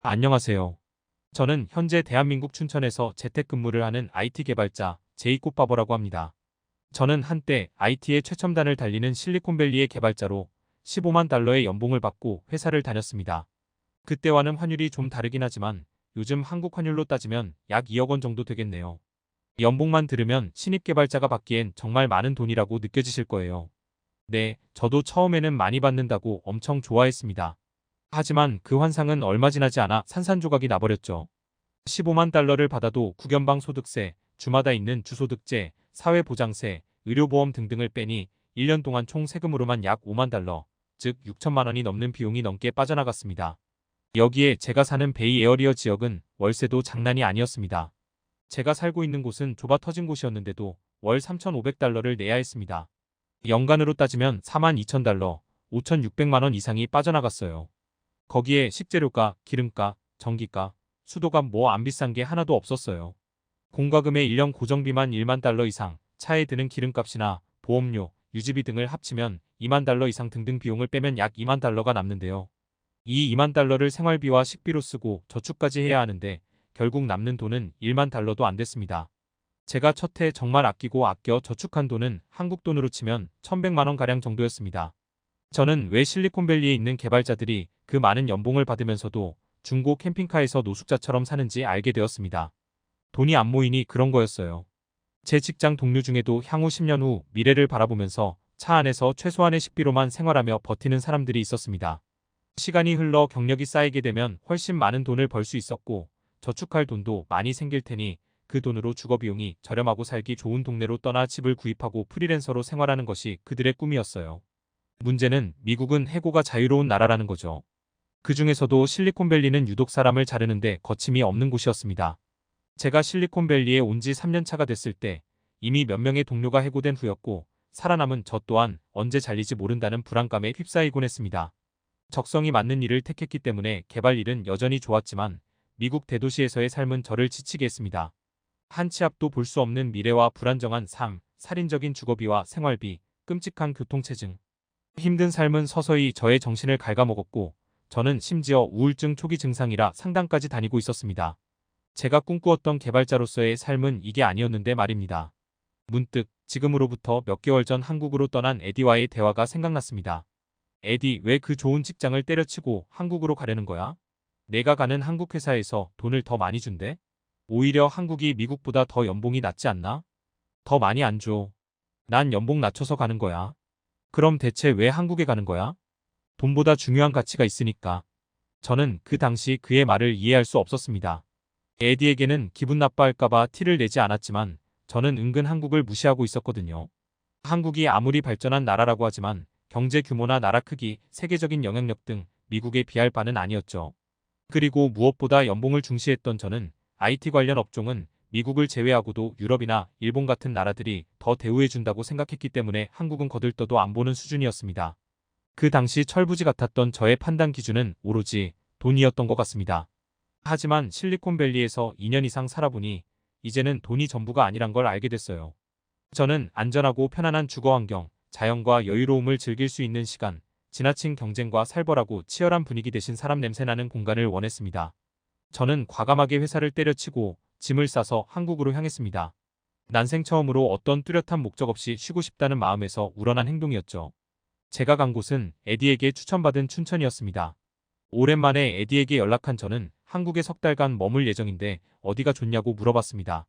안녕하세요. 저는 현재 대한민국 춘천에서 재택근무를 하는 IT 개발자 제이콥바버라고 합니다. 저는 한때 IT의 최첨단을 달리는 실리콘밸리의 개발자로 15만 달러의 연봉을 받고 회사를 다녔습니다. 그때와는 환율이 좀 다르긴 하지만 요즘 한국 환율로 따지면 약 2억 원 정도 되겠네요. 연봉만 들으면 신입 개발자가 받기엔 정말 많은 돈이라고 느껴지실 거예요. 네, 저도 처음에는 많이 받는다고 엄청 좋아했습니다. 하지만 그 환상은 얼마 지나지 않아 산산조각이 나버렸죠. 15만 달러를 받아도 국연방 소득세, 주마다 있는 주소득세, 사회보장세, 의료보험 등등을 빼니 1년 동안 총 세금으로만 약 5만 달러, 즉 6천만 원이 넘는 비용이 넘게 빠져나갔습니다. 여기에 제가 사는 베이 에어리어 지역은 월세도 장난이 아니었습니다. 제가 살고 있는 곳은 좁아 터진 곳이었는데도 월 3,500달러를 내야 했습니다. 연간으로 따지면 4만 2천 달러, 5,600만 원 이상이 빠져나갔어요. 거기에 식재료가, 기름가, 전기가, 수도가 뭐 안 비싼 게 하나도 없었어요. 공과금의 1년 고정비만 1만 달러 이상, 차에 드는 기름값이나 보험료, 유지비 등을 합치면 2만 달러 이상 등등 비용을 빼면 약 2만 달러가 남는데요. 이 2만 달러를 생활비와 식비로 쓰고 저축까지 해야 하는데 결국 남는 돈은 1만 달러도 안 됐습니다. 제가 첫 해 정말 아끼고 아껴 저축한 돈은 한국 돈으로 치면 1,100만 원가량 정도였습니다. 저는 왜 실리콘밸리에 있는 개발자들이 그 많은 연봉을 받으면서도 중고 캠핑카에서 노숙자처럼 사는지 알게 되었습니다. 돈이 안 모이니 그런 거였어요. 제 직장 동료 중에도 향후 10년 후 미래를 바라보면서 차 안에서 최소한의 식비로만 생활하며 버티는 사람들이 있었습니다. 시간이 흘러 경력이 쌓이게 되면 훨씬 많은 돈을 벌 수 있었고 저축할 돈도 많이 생길 테니 그 돈으로 주거비용이 저렴하고 살기 좋은 동네로 떠나 집을 구입하고 프리랜서로 생활하는 것이 그들의 꿈이었어요. 문제는 미국은 해고가 자유로운 나라라는 거죠. 그 중에서도 실리콘밸리는 유독 사람을 자르는데 거침이 없는 곳이었습니다. 제가 실리콘밸리에 온 지 3년 차가 됐을 때 이미 몇 명의 동료가 해고된 후였고 살아남은 저 또한 언제 잘릴지 모른다는 불안감에 휩싸이곤 했습니다. 적성이 맞는 일을 택했기 때문에 개발 일은 여전히 좋았지만 미국 대도시에서의 삶은 저를 지치게 했습니다. 한 치 앞도 볼 수 없는 미래와 불안정한 삶, 살인적인 주거비와 생활비, 끔찍한 교통체증. 힘든 삶은 서서히 저의 정신을 갉아먹었고 저는 심지어 우울증 초기 증상이라 상담까지 다니고 있었습니다. 제가 꿈꾸었던 개발자로서의 삶은 이게 아니었는데 말입니다. 문득 지금으로부터 몇 개월 전 한국으로 떠난 에디와의 대화가 생각났습니다. 에디, 왜 그 좋은 직장을 때려치고 한국으로 가려는 거야? 내가 가는 한국 회사에서 돈을 더 많이 준대? 오히려 한국이 미국보다 더 연봉이 낮지 않나? 더 많이 안 줘. 난 연봉 낮춰서 가는 거야. 그럼 대체 왜 한국에 가는 거야? 돈보다 중요한 가치가 있으니까. 저는 그 당시 그의 말을 이해할 수 없었습니다. 에디에게는 기분 나빠할까봐 티를 내지 않았지만 저는 은근 한국을 무시하고 있었거든요. 한국이 아무리 발전한 나라라고 하지만 경제 규모나 나라 크기, 세계적인 영향력 등 미국에 비할 바는 아니었죠. 그리고 무엇보다 연봉을 중시했던 저는 IT 관련 업종은 미국을 제외하고도 유럽이나 일본 같은 나라들이 더 대우해준다고 생각했기 때문에 한국은 거들떠도 안 보는 수준이었습니다. 그 당시 철부지 같았던 저의 판단 기준은 오로지 돈이었던 것 같습니다. 하지만 실리콘밸리에서 2년 이상 살아보니 이제는 돈이 전부가 아니란 걸 알게 됐어요. 저는 안전하고 편안한 주거 환경, 자연과 여유로움을 즐길 수 있는 시간, 지나친 경쟁과 살벌하고 치열한 분위기 대신 사람 냄새나는 공간을 원했습니다. 저는 과감하게 회사를 때려치고 짐을 싸서 한국으로 향했습니다. 난생 처음으로 어떤 뚜렷한 목적 없이 쉬고 싶다는 마음에서 우러난 행동이었죠. 제가 간 곳은 에디에게 추천받은 춘천이었습니다. 오랜만에 에디에게 연락한 저는 한국에 석 달간 머물 예정인데 어디가 좋냐고 물어봤습니다.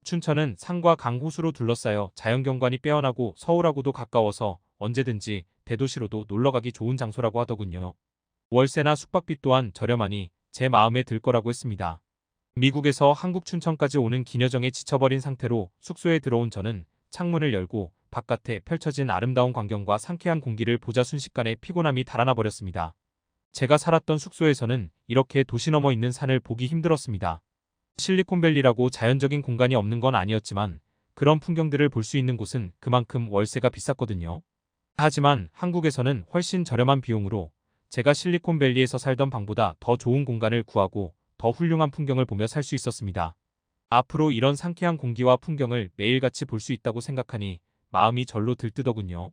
춘천은 산과 강 호수로 둘러싸여 자연경관이 빼어나고 서울하고도 가까워서 언제든지 대도시로도 놀러가기 좋은 장소라고 하더군요. 월세나 숙박비 또한 저렴하니 제 마음에 들 거라고 했습니다. 미국에서 한국 춘천까지 오는 긴 여정에 지쳐버린 상태로 숙소에 들어온 저는 창문을 열고 바깥에 펼쳐진 아름다운 광경과 상쾌한 공기를 보자 순식간에 피곤함이 달아나 버렸습니다. 제가 살았던 숙소에서는 이렇게 도시 너머 있는 산을 보기 힘들었습니다. 실리콘밸리라고 자연적인 공간이 없는 건 아니었지만 그런 풍경들을 볼 수 있는 곳은 그만큼 월세가 비쌌거든요. 하지만 한국에서는 훨씬 저렴한 비용으로 제가 실리콘밸리에서 살던 방보다 더 좋은 공간을 구하고 더 훌륭한 풍경을 보며 살 수 있었습니다. 앞으로 이런 상쾌한 공기와 풍경을 매일같이 볼 수 있다고 생각하니 마음이 절로 들뜨더군요.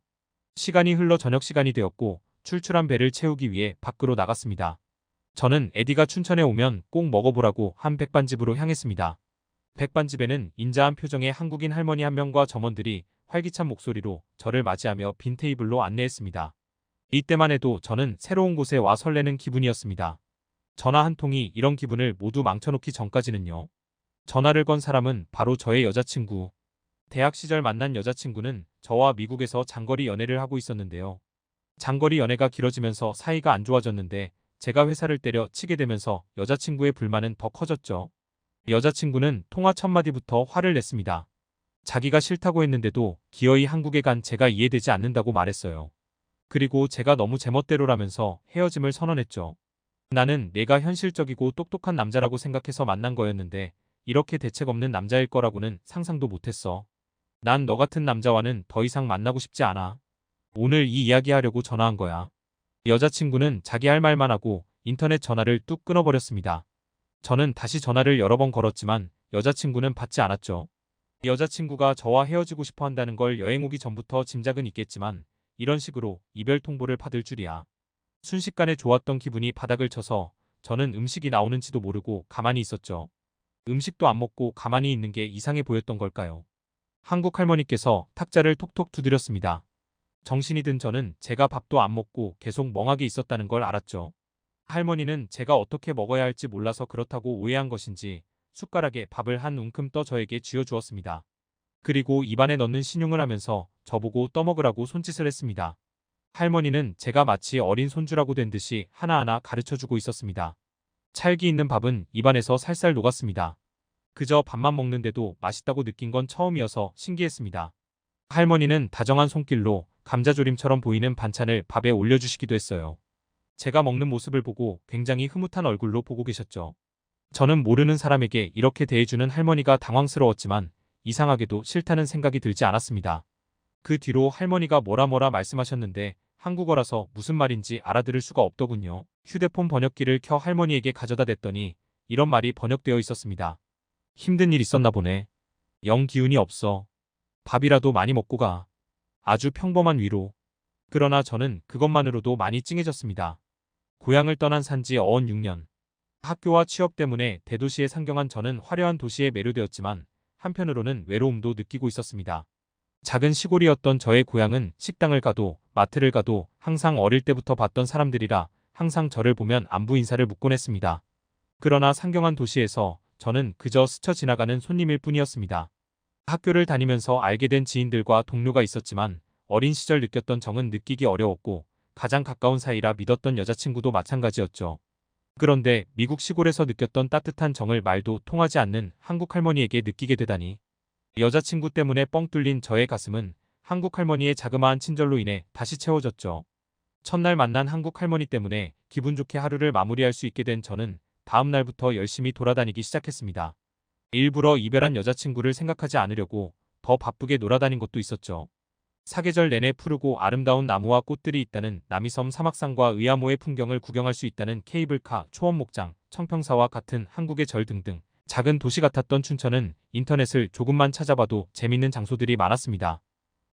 시간이 흘러 저녁 시간이 되었고 출출한 배를 채우기 위해 밖으로 나갔습니다. 저는 에디가 춘천에 오면 꼭 먹어보라고 한 백반집으로 향했습니다. 백반집에는 인자한 표정의 한국인 할머니 한 명과 점원들이 활기찬 목소리로 저를 맞이하며 빈 테이블로 안내했습니다. 이때만 해도 저는 새로운 곳에 와 설레는 기분이었습니다. 전화 한 통이 이런 기분을 모두 망쳐놓기 전까지는요. 전화를 건 사람은 바로 저의 여자친구. 대학 시절 만난 여자친구는 저와 미국에서 장거리 연애를 하고 있었는데요. 장거리 연애가 길어지면서 사이가 안 좋아졌는데 제가 회사를 때려치게 되면서 여자친구의 불만은 더 커졌죠. 여자친구는 통화 첫 마디부터 화를 냈습니다. 자기가 싫다고 했는데도 기어이 한국에 간 제가 이해되지 않는다고 말했어요. 그리고 제가 너무 제멋대로라면서 헤어짐을 선언했죠. 나는 내가 현실적이고 똑똑한 남자라고 생각해서 만난 거였는데 이렇게 대책 없는 남자일 거라고는 상상도 못했어. 난 너 같은 남자와는 더 이상 만나고 싶지 않아. 오늘 이 이야기하려고 전화한 거야. 여자친구는 자기 할 말만 하고 인터넷 전화를 뚝 끊어버렸습니다. 저는 다시 전화를 여러 번 걸었지만 여자친구는 받지 않았죠. 여자친구가 저와 헤어지고 싶어 한다는 걸 여행 오기 전부터 짐작은 있겠지만 이런 식으로 이별 통보를 받을 줄이야. 순식간에 좋았던 기분이 바닥을 쳐서 저는 음식이 나오는지도 모르고 가만히 있었죠. 음식도 안 먹고 가만히 있는 게 이상해 보였던 걸까요? 한국 할머니께서 탁자를 톡톡 두드렸습니다. 정신이 든 저는 제가 밥도 안 먹고 계속 멍하게 있었다는 걸 알았죠. 할머니는 제가 어떻게 먹어야 할지 몰라서 그렇다고 오해한 것인지 숟가락에 밥을 한 움큼 떠 저에게 쥐어주었습니다. 그리고 입안에 넣는 신용을 하면서 저보고 떠먹으라고 손짓을 했습니다. 할머니는 제가 마치 어린 손주라고 된 듯이 하나하나 가르쳐주고 있었습니다. 찰기 있는 밥은 입안에서 살살 녹았습니다. 그저 밥만 먹는데도 맛있다고 느낀 건 처음이어서 신기했습니다. 할머니는 다정한 손길로 감자조림처럼 보이는 반찬을 밥에 올려주시기도 했어요. 제가 먹는 모습을 보고 굉장히 흐뭇한 얼굴로 보고 계셨죠. 저는 모르는 사람에게 이렇게 대해주는 할머니가 당황스러웠지만 이상하게도 싫다는 생각이 들지 않았습니다. 그 뒤로 할머니가 뭐라 말씀하셨는데 한국어라서 무슨 말인지 알아들을 수가 없더군요. 휴대폰 번역기를 켜 할머니에게 가져다 댔더니 이런 말이 번역되어 있었습니다. 힘든 일 있었나 보네. 영 기운이 없어. 밥이라도 많이 먹고 가. 아주 평범한 위로. 그러나 저는 그것만으로도 많이 찡해졌습니다. 고향을 떠난 산지 어언 6년. 학교와 취업 때문에 대도시에 상경한 저는 화려한 도시에 매료되었지만 한편으로는 외로움도 느끼고 있었습니다. 작은 시골이었던 저의 고향은 식당을 가도 마트를 가도 항상 어릴 때부터 봤던 사람들이라 항상 저를 보면 안부 인사를 묻곤 했습니다. 그러나 상경한 도시에서 저는 그저 스쳐 지나가는 손님일 뿐이었습니다. 학교를 다니면서 알게 된 지인들과 동료가 있었지만 어린 시절 느꼈던 정은 느끼기 어려웠고 가장 가까운 사이라 믿었던 여자친구도 마찬가지였죠. 그런데 미국 시골에서 느꼈던 따뜻한 정을 말도 통하지 않는 한국 할머니에게 느끼게 되다니. 여자친구 때문에 뻥 뚫린 저의 가슴은 한국 할머니의 자그마한 친절로 인해 다시 채워졌죠. 첫날 만난 한국 할머니 때문에 기분 좋게 하루를 마무리할 수 있게 된 저는 다음 날부터 열심히 돌아다니기 시작했습니다. 일부러 이별한 여자친구를 생각하지 않으려고 더 바쁘게 놀아다닌 것도 있었죠. 사계절 내내 푸르고 아름다운 나무와 꽃들이 있다는 남이섬 사막산과 의암호의 풍경을 구경할 수 있다는 케이블카, 초원목장, 청평사와 같은 한국의 절 등등 작은 도시 같았던 춘천은 인터넷을 조금만 찾아봐도 재밌는 장소들이 많았습니다.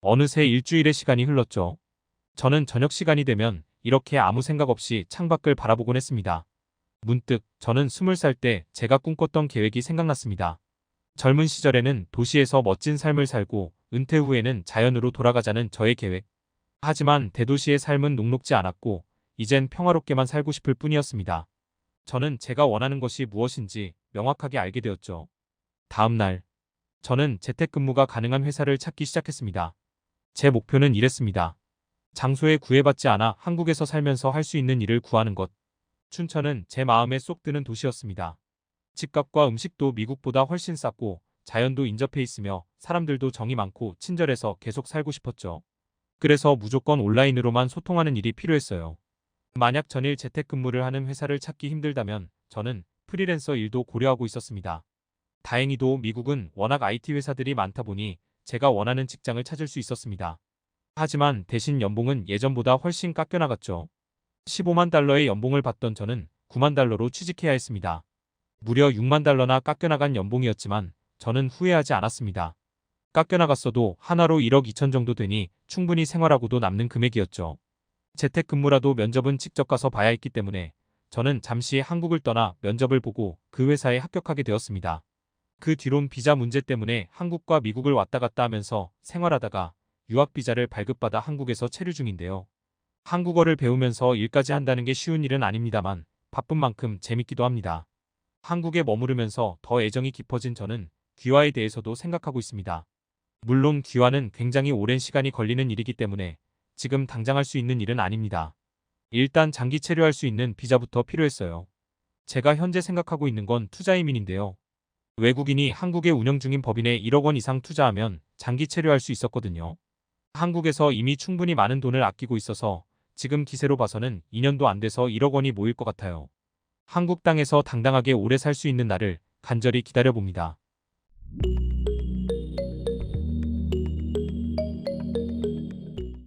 어느새 일주일의 시간이 흘렀죠. 저는 저녁 시간이 되면 이렇게 아무 생각 없이 창밖을 바라보곤 했습니다. 문득 저는 20살 때 제가 꿈꿨던 계획이 생각났습니다. 젊은 시절에는 도시에서 멋진 삶을 살고 은퇴 후에는 자연으로 돌아가자는 저의 계획. 하지만 대도시의 삶은 녹록지 않았고 이젠 평화롭게만 살고 싶을 뿐이었습니다. 저는 제가 원하는 것이 무엇인지 명확하게 알게 되었죠. 다음 날 저는 재택근무가 가능한 회사를 찾기 시작했습니다. 제 목표는 이랬습니다. 장소에 구애받지 않아 한국에서 살면서 할 수 있는 일을 구하는 것. 춘천은 제 마음에 쏙 드는 도시였습니다. 집값과 음식도 미국보다 훨씬 쌌고 자연도 인접해 있으며 사람들도 정이 많고 친절해서 계속 살고 싶었죠. 그래서 무조건 온라인으로만 소통하는 일이 필요했어요. 만약 전일 재택근무를 하는 회사를 찾기 힘들다면 저는 프리랜서 일도 고려하고 있었습니다. 다행히도 미국은 워낙 IT 회사들이 많다 보니 제가 원하는 직장을 찾을 수 있었습니다. 하지만 대신 연봉은 예전보다 훨씬 깎여나갔죠. 15만 달러의 연봉을 받던 저는 9만 달러로 취직해야 했습니다. 무려 6만 달러나 깎여나간 연봉이었지만 저는 후회하지 않았습니다. 깎여나갔어도 하나로 1억 2천 정도 되니 충분히 생활하고도 남는 금액이었죠. 재택근무라도 면접은 직접 가서 봐야 했기 때문에 저는 잠시 한국을 떠나 면접을 보고 그 회사에 합격하게 되었습니다. 그 뒤론 비자 문제 때문에 한국과 미국을 왔다 갔다 하면서 생활하다가 유학 비자를 발급받아 한국에서 체류 중인데요. 한국어를 배우면서 일까지 한다는 게 쉬운 일은 아닙니다만 바쁜 만큼 재밌기도 합니다. 한국에 머무르면서 더 애정이 깊어진 저는 귀화에 대해서도 생각하고 있습니다. 물론 귀화는 굉장히 오랜 시간이 걸리는 일이기 때문에 지금 당장 할 수 있는 일은 아닙니다. 일단 장기 체류할 수 있는 비자부터 필요했어요. 제가 현재 생각하고 있는 건 투자 이민인데요. 외국인이 한국에 운영 중인 법인에 1억 원 이상 투자하면 장기 체류할 수 있었거든요. 한국에서 이미 충분히 많은 돈을 아끼고 있어서 지금 기세로 봐서는 2년도 안 돼서 1억 원이 모일 것 같아요. 한국 땅에서 당당하게 오래 살 수 있는 날을 간절히 기다려봅니다.